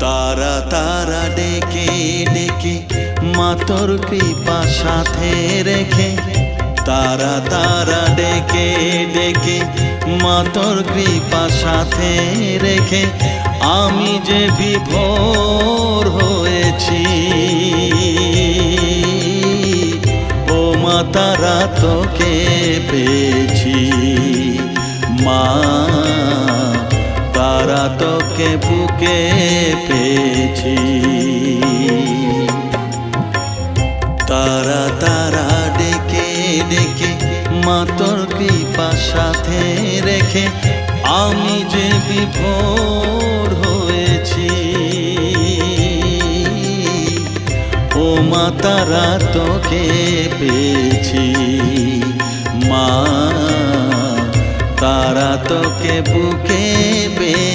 তারা তারা ডেকে ডেকে মা তোর কৃপা সাথে রেখে, তারা তারা ডেকে ডেকে মা তোর কৃপা সাথে রেখে আমি যে বিভোর হয়েছি। ও মা তারা তোকে পেয়েছি, মা তারা তোকে বুকে পেয়েছি। তারা তারা ডেকে ডেকে মা তোর কৃপা সাথে রেখে আমি যে বিভোর হয়েছি। ও মা তারা তোকে পেয়েছি, মা তারা তোকে বুকে পেয়েছি।